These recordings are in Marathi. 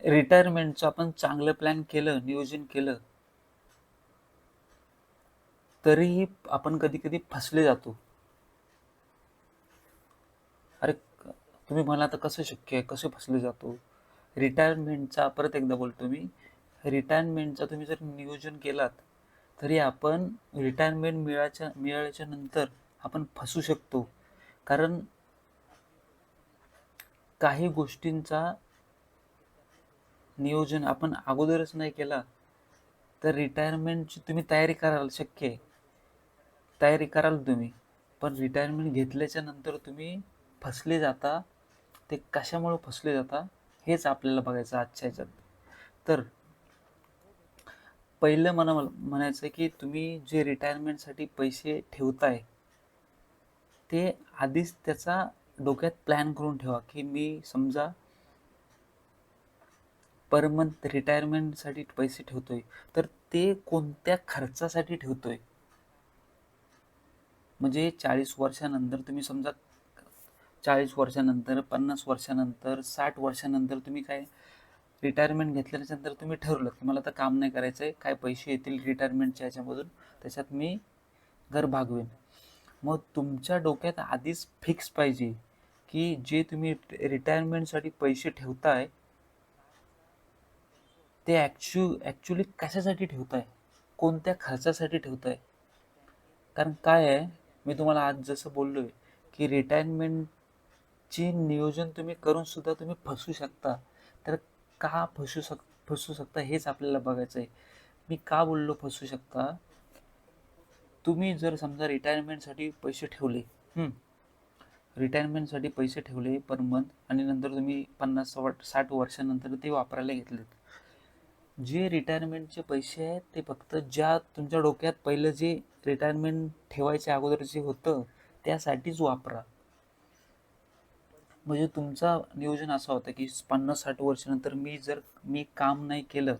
रिटायरमेंटचं आपण चांगलं प्लॅन केलं, नियोजन केलं, तरीही आपण कधी-कधी फसले जातो. अरे, तुम्ही म्हणाल तर कसं शक्य आहे? कसं फसले जातो? रिटायरमेंटचा परत एकदा बोलतो मी, रिटायरमेंटचा तुम्ही जर नियोजन केलात, तरी आपण रिटायरमेंट मिळाल्याच्या नंतर आपण फसू शकतो. कारण काही गोष्टींचा नियोजन आपण अगोदरच नाही केला, तर रिटायरमेंटची तुम्ही तयारी कराल, शक्य आहे. तयारी कराल तुम्ही. पण रिटायरमेंट घेतल्याच्या नंतर तुम्ही फसले जाता. ते कशामुळे फसले जाता हेच आपल्याला बघायचं आजच्या ह्याच्यात. तर पहिलं मला म्हणायचं की तुम्ही जे रिटायरमेंटसाठी पैसे ठेवताय, ते आधीच त्याचा डोक्यात प्लॅन करून ठेवा की मी समजा पर मंथ रिटायरमेंटसाठी पैसे ठेवतोय, तर ते कोणत्या खर्चासाठी ठेवतोय. म्हणजे 40 वर्षानंतर तुम्ही समजा 40 वर्षानंतर, 50 वर्षानंतर, 60 वर्षानंतर तुम्ही काय रिटायरमेंट घेतल्यानंतर तुम्ही ठरवलं की मला आता काम नाही करायचं आहे, काय पैसे येतील रिटायरमेंटच्या ह्याच्यामधून, त्याच्यात मी घर भागवेन. मग तुमच्या डोक्यात आधीच फिक्स पाहिजे की जे तुम्ही रिटायरमेंटसाठी पैसे ठेवताय, ते ॲक्च्युली कशासाठी ठेवताय, कोणत्या खर्चासाठी ठेवताय. कारण काय आहे, मी तुम्हाला आज जसं बोललो आहे की रिटायरमेंटची नियोजन तुम्ही करून सुद्धा तुम्ही फसू शकता. तर का फसू शकता हेच आपल्याला बघायचं आहे. मी का बोललो फसू शकता. तुम्ही जर समजा रिटायरमेंटसाठी पैसे ठेवले, रिटायरमेंटसाठी पैसे ठेवले पर मंथ, आणि नंतर तुम्ही 50-60 वर्षानंतर ते वापरायला घेतलेत. जे रिटायरमेंटचे पैसे आहेत ते फक्त ज्या तुमच्या डोक्यात पहिलं जे रिटायरमेंट ठेवायच्या अगोदर जे होतं त्यासाठीच वापरा. म्हणजे तुमचा नियोजन असा होता की 50-60 वर्षानंतर मी काम नाही केलं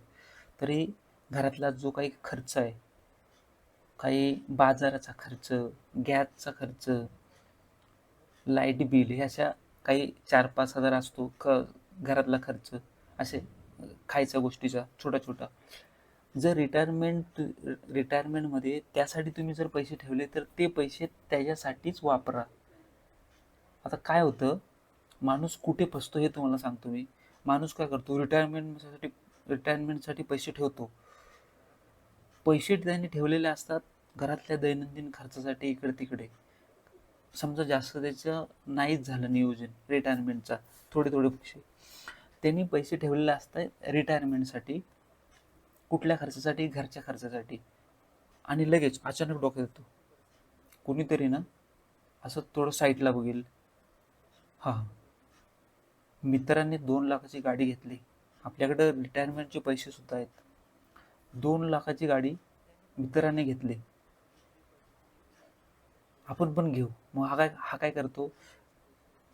तरी घरातला जो काही खर्च आहे, काही बाजाराचा खर्च, गॅसचा खर्च, लाईट बिल, हे अशा काही 4-5 हजार असतो घरातला खर्च, असे खायच्या गोष्टीचा छोटा छोटा. जर रिटायरमेंटमध्ये त्यासाठी तुम्ही जर पैसे ठेवले तर ते पैसे त्याच्यासाठीच वापरा. आता काय होतं, माणूस कुठे फसतो हे तुम्हाला सांगतो मी. माणूस काय करतो, रिटायरमेंटसाठी पैसे ठेवतो. पैसे त्यांनी ठेवलेले असतात घरातल्या दैनंदिन खर्चासाठी, इकडे तिकडे. समजा जास्त त्याचं नाहीच झालं नियोजन रिटायरमेंटचा, थोडे थोडे पैसे त्यांनी पैसे ठेवलेले असतात रिटायरमेंटसाठी. कुठल्या खर्चासाठी, घरच्या खर्चासाठी. आणि लगेच अचानक डोक्यात येतो, कुणीतरी ना असं थोडं साईडला बघेल, हां, मित्रांनी 2 लाखाची गाडी घेतली, आपल्याकडं रिटायरमेंटचे पैसे सुद्धा आहेत, 2 लाखाची गाडी मित्राने घेतली, आपण पण घेऊ. मग हा काय करतो,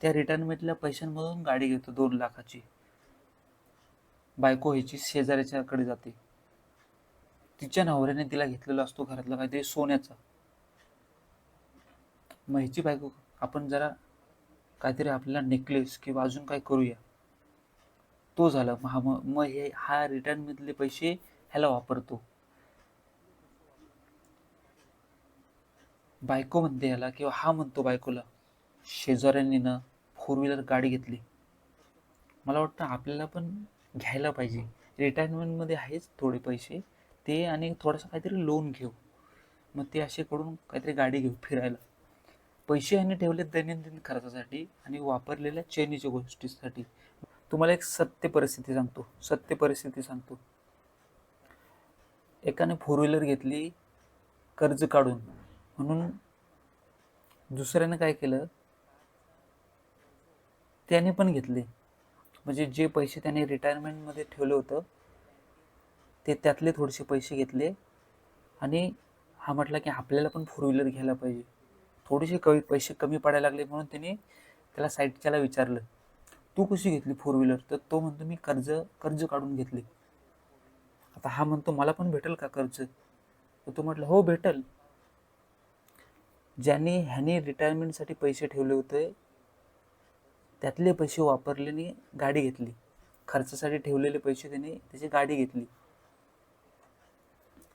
त्या रिटायरमेंटल्या पैशांमधून गाडी घेतो 2 लाखाची. बायको व्हायची शेजाऱ्याच्याकडे जाते, तिच्या नवऱ्याने तिला घेतलेला असतो घरातला काहीतरी सोन्याचा. मग ह्याची बायको, आपण जरा काहीतरी आपल्याला नेकलेस किंवा अजून काय करूया. तो झाला मग हा रिटर्नमधले पैसे ह्याला वापरतो. बायको म्हणते ह्याला, किंवा हा म्हणतो बायकोला, शेजाऱ्यांनी ना 4 व्हीलर गाडी घेतली, मला वाटतं आपल्याला पण घ्यायला पाहिजे. रिटायरमेंटमध्ये आहेच थोडे पैसे, ते आणि थोडंसं काहीतरी लोन घेऊ. मग ते असे करून काहीतरी गाडी घेऊ फिरायला. पैसे ह्याने ठेवले दैनंदिन खर्चासाठी आणि वापरलेल्या चैनीच्या गोष्टीसाठी. तुम्हाला एक सत्य परिस्थिती सांगतो. एकाने 4 व्हीलर घेतली कर्ज काढून, म्हणून दुसऱ्याने काय केलं, त्याने पण घेतले. म्हणजे जे पैसे त्याने रिटायरमेंटमध्ये ठेवलं होतं ते त्यातले थोडेसे पैसे घेतले, आणि हा म्हटला की आपल्याला पण 4 व्हीलर घ्यायला पाहिजे. थोडेसे पैसे कमी पडायला लागले म्हणून त्याने त्याला साईडच्याला विचारलं, तू कशी घेतली 4 व्हीलर? तर तो म्हणतो मी कर्ज कर्ज काढून घेतली. आता हा म्हणतो मला पण भेटेल का कर्ज? तर तो म्हटलं हो भेटेल. ह्याने रिटायरमेंटसाठी पैसे ठेवले होते त्यातले पैसे वापरल्याने गाडी घेतली, खर्चासाठी ठेवलेले पैसे त्याने त्याची गाडी घेतली,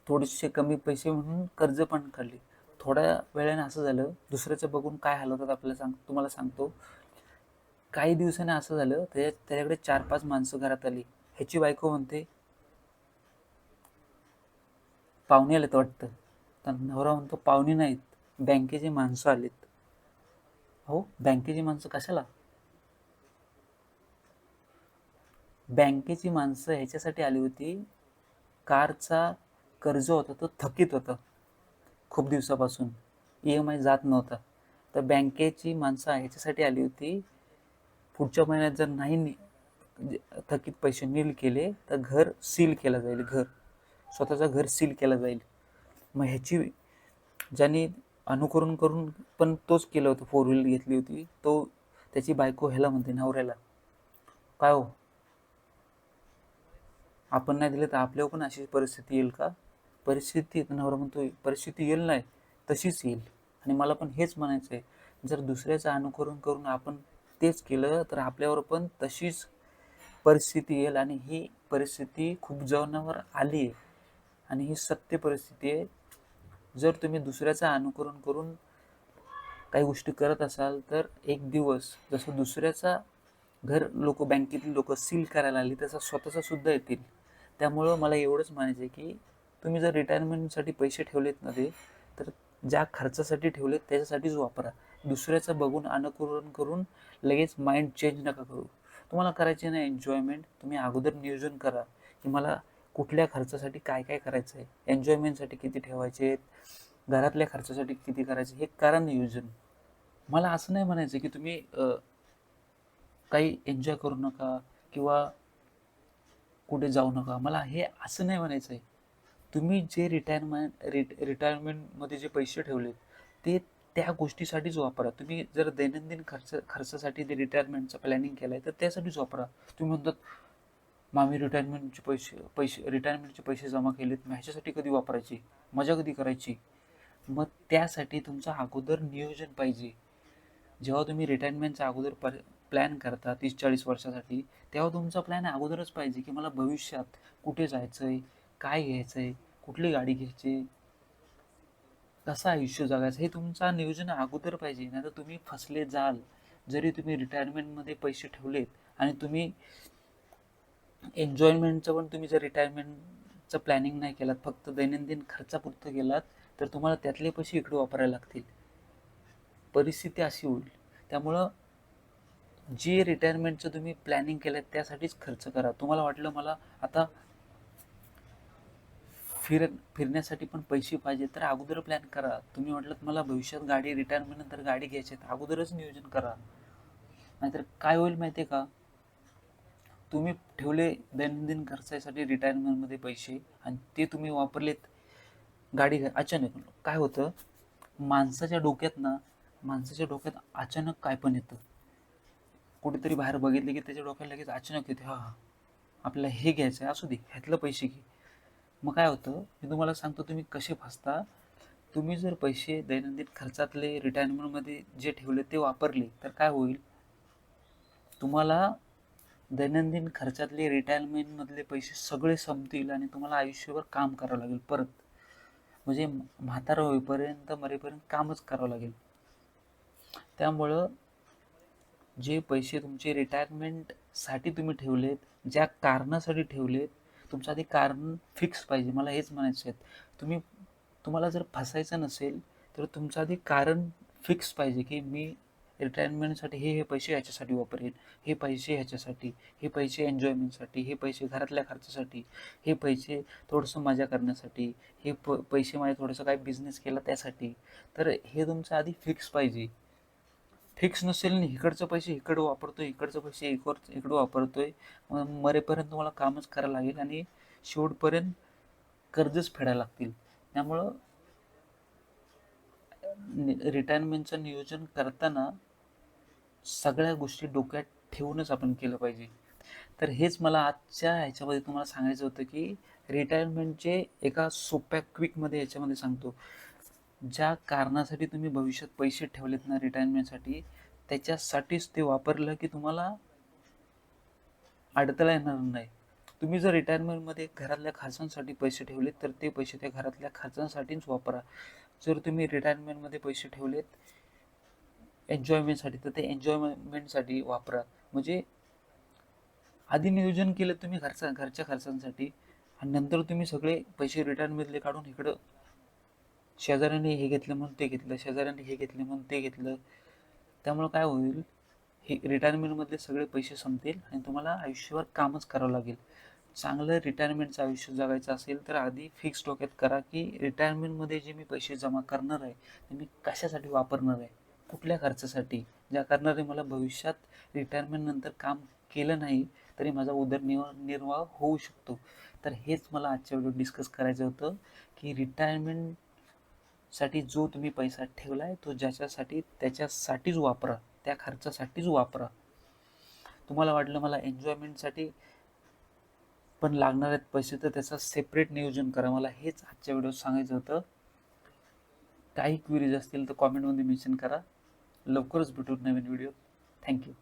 थोडेसे कमी पैसे म्हणून कर्ज पण काढले. थोड्या वेळाने असं झालं, दुसऱ्याचं बघून काय हाल होतात आपल्याला तुम्हाला सांगतो. काही दिवसाने असं झालं, त्याच्याकडे 4-5 माणसं घरात आली. ह्याची बायको म्हणते पाहुणे आलेत वाटतं. तर नवरा म्हणतो पाहुणे नाहीत, बँकेची माणसं आलीत. हो, बँकेची माणसं कशाला? बँकेची माणसं ह्याच्यासाठी आली होती, कारचा कर्ज होता तो थकीत होता खूप दिवसापासून, EMI जात नव्हता. तर बँकेची माणसं ह्याच्यासाठी आली होती, पुढच्या महिन्यात जर नाही थकीत पैसे नील केले तर घर सील केलं जाईल, स्वतःचं घर सील केलं जाईल. मग ह्याची ज्यांनी अनुकरण करून पण तोच केलं होतं, 4 व्हीलर घेतली होती, तो त्याची बायको ह्याला म्हणते, नवऱ्याला, काय हो, आपण नाही दिलं तर आपल्यावर पण अशी परिस्थिती येईल का? परिस्थिती, नवरा म्हणतो, परिस्थिती येईल नाही, तशीच येईल. आणि मला पण हेच म्हणायचं आहे, जर दुसऱ्याचं अनुकरण करून आपण तेच केलं तर आपल्यावर पण तशीच परिस्थिती येईल. आणि ही परिस्थिती खूप जणांवर आली आहे आणि ही सत्य परिस्थिती आहे. जर तुम्ही दुसऱ्याचं अनुकरण करून काही गोष्टी करत असाल तर एक दिवस जसं दुसऱ्याचा घर बँकेतली लोक सील करायला आली, तसं स्वतःचा सुद्धा येतील. त्यामुळं मला एवढंच म्हणायचं आहे की तुम्ही जर रिटायरमेंटसाठी पैसे ठेवलेत ना, ते तर ज्या खर्चासाठी ठेवलेत त्याच्यासाठीच वापरा. दुसऱ्याचं बघून अनुकरण करून लगेच माइंड चेंज नका करू. तुम्हाला करायचे नाही एन्जॉयमेंट, तुम्ही अगोदर नियोजन करा की मला कुठल्या खर्चासाठी काय काय करायचं आहे, एन्जॉयमेंटसाठी किती ठेवायचे आहेत, घरातल्या खर्चासाठी किती करायचे, हे करा नियोजन. मला असं नाही म्हणायचं की तुम्ही काही एन्जॉय करू नका किंवा कुठे जाऊ नका, मला हे असं नाही म्हणायचं आहे. तुम्ही जे रिटायरमेंटमध्ये जे पैसे ठेवलेत ते त्या गोष्टीसाठीच वापरा. तुम्ही जर दैनंदिन खर्चासाठी ते रिटायरमेंटचं प्लॅनिंग केलं आहे तर त्यासाठीच वापरा. तुम्ही म्हणतात मामी रिटायरमेंटचे पैसे जमा केलेत, मग ह्याच्यासाठी कधी वापरायचे, मजा कधी करायची? मग त्यासाठी तुमचं अगोदर नियोजन पाहिजे. जेव्हा तुम्ही रिटायरमेंटचा अगोदर प्लॅन करता 30-40 वर्षासाठी, तेव्हा तुमचा प्लॅन अगोदरच पाहिजे की मला भविष्यात कुठे जायचं आहे, काय घ्यायचं आहे, कुठली गाडी घ्यायची, कसं आयुष्य जगायचं, हे तुमचं नियोजन अगोदर पाहिजे. नाही तर तुम्ही फसले जाल. जरी तुम्ही रिटायरमेंटमध्ये पैसे ठेवलेत आणि तुम्ही एन्जॉयमेंटचं पण तुम्ही जर रिटायरमेंटचं प्लॅनिंग नाही केलात, फक्त दैनंदिन खर्चापुरतं गेलात, तर तुम्हाला त्यातले पैसे इकडे वापरायला लागतील. परिस्थिती अशी होईल. त्यामुळं जे रिटायरमेंटचं तुम्ही प्लॅनिंग केलं त्यासाठीच खर्च करा. तुम्हाला वाटलं मला आता फिरण्यासाठी पण पैसे पाहिजे तर अगोदर प्लॅन करा. तुम्ही म्हटलं मला भविष्यात रिटायरमेंट नंतर गाडी घ्यायची आहे, अगोदरच नियोजन करा. नाहीतर काय होईल माहिती आहे का, तुम्ही ठेवले दैनंदिन खर्चासाठी रिटायरमेंटमध्ये पैसे आणि ते तुम्ही वापरलेत गाडी अचानक काय होतं, माणसाच्या डोक्यात अचानक काय पण येतं. कुठेतरी बाहेर बघितले की त्याच्या डोक्याला लगेच अचानक येते, हा आपल्याला हे घ्यायचं आहे, असू दे ह्यातलं पैसे घे. मग काय होतं, मी तुम्हाला सांगतो तुम्ही कसे फसता. तुम्ही जर पैसे दैनंदिन खर्चातले रिटायरमेंटमध्ये जे ठेवले ते वापरले तर काय होईल, तुम्हाला दैनंदिन खर्चातले रिटायरमेंटमधले पैसे सगळे संपतील आणि तुम्हाला आयुष्यभर काम करावं लागेल परत. म्हणजे म्हातारा होईपर्यंत, मरेपर्यंत कामच करावं लागेल. त्यामुळं जे पैसे तुमचे रिटायरमेंटसाठी तुम्ही ठेवलेत, ज्या कारणासाठी ठेवलेत, तुमचं आधी कारण फिक्स पाहिजे. मला हेच म्हणायचं आहे. तुम्हाला जर फसायचं नसेल तर तुमचं आधी कारण फिक्स पाहिजे की मी रिटायरमेंटसाठी हे पैसे ह्याच्यासाठी वापरेन, हे पैसे ह्याच्यासाठी, हे पैसे एन्जॉयमेंटसाठी, हे पैसे घरातल्या खर्चासाठी, हे पैसे थोडंसं मजा करण्यासाठी, हे पैसे माझे थोडंसं काही बिझनेस केला त्यासाठी. तर हे तुमचं आधी फिक्स पाहिजे. फिक्स नसेल ना, इकडचं पैसे इकडं वापरतोय, इकडचं पैसे इकडं वापरतोय, मरेपर्यंत तुम्हाला कामच करायला लागेल आणि शेवटपर्यंत कर्जच फेडायला लागतील. त्यामुळं रिटायरमेंटचं नियोजन करताना सगळ्या गोष्टी डोक्यात ठेवूनच आपण केलं पाहिजे. तर हेच मला आजच्या ह्याच्यामध्ये तुम्हाला सांगायचं होतं की रिटायरमेंटचे एका सोप्या क्विकमध्ये ह्याच्यामध्ये सांगतो. ज्या कारणासाठी तुम्ही भविष्यात पैसे ठेवलेत ना रिटायरमेंटसाठी, त्याच्यासाठीच ते वापरलं की तुम्हाला अडथळा येणार नाही. तुम्ही जर रिटायरमेंटमध्ये घरातल्या खर्चांसाठी पैसे ठेवलेत तर ते पैसे त्या घरातल्या खर्चांसाठीच वापरा. जर तुम्ही रिटायरमेंटमध्ये पैसे ठेवलेत एन्जॉयमेंटसाठी तर ते एन्जॉयमेंटसाठी वापरा. म्हणजे आधी नियोजन केलं तुम्ही घरच्या खर्चांसाठी आणि नंतर तुम्ही सगळे पैसे रिटायरमेंटमधले काढून इकडं शेजाऱ्याने हे घेतलं म्हणून ते घेतलं, शेजाऱ्याने हे घेतले म्हणून ते घेतलं. त्यामुळं काय होईल, हे रिटायरमेंटमधले सगळे पैसे संपतील आणि तुम्हाला आयुष्यभर कामच करावं लागेल. चांगलं रिटायरमेंटचं आयुष्य जगायचं असेल तर आधी फिक्स डोक्यात करा की रिटायरमेंटमध्ये जे मी पैसे जमा करणार आहे ते मी कशासाठी वापरणार आहे, कुठल्या खर्चासाठी, ज्या कारणाने मला भविष्यात रिटायरमेंटनंतर काम केलं नाही तरी माझा उदरनिर्वाह होऊ शकतो. तर हेच मला आजच्या व्हिडिओत डिस्कस करायचं होतं की रिटायरमेंटसाठी जो तुम्ही पैसा ठेवला आहे तो ज्याच्यासाठी त्याच्यासाठीच वापरा, त्या खर्चासाठीच वापरा. तुम्हाला वाटलं मला एन्जॉयमेंटसाठी पण लागणार आहेत पैसे तर त्याचं सेपरेट नियोजन करा. मला हेच आजच्या व्हिडिओत सांगायचं होतं. काही क्वेरीज असतील तर कॉमेंटमध्ये मेन्शन करा. लवकरच भेटू नवीन व्हिडिओ. थँक्यू.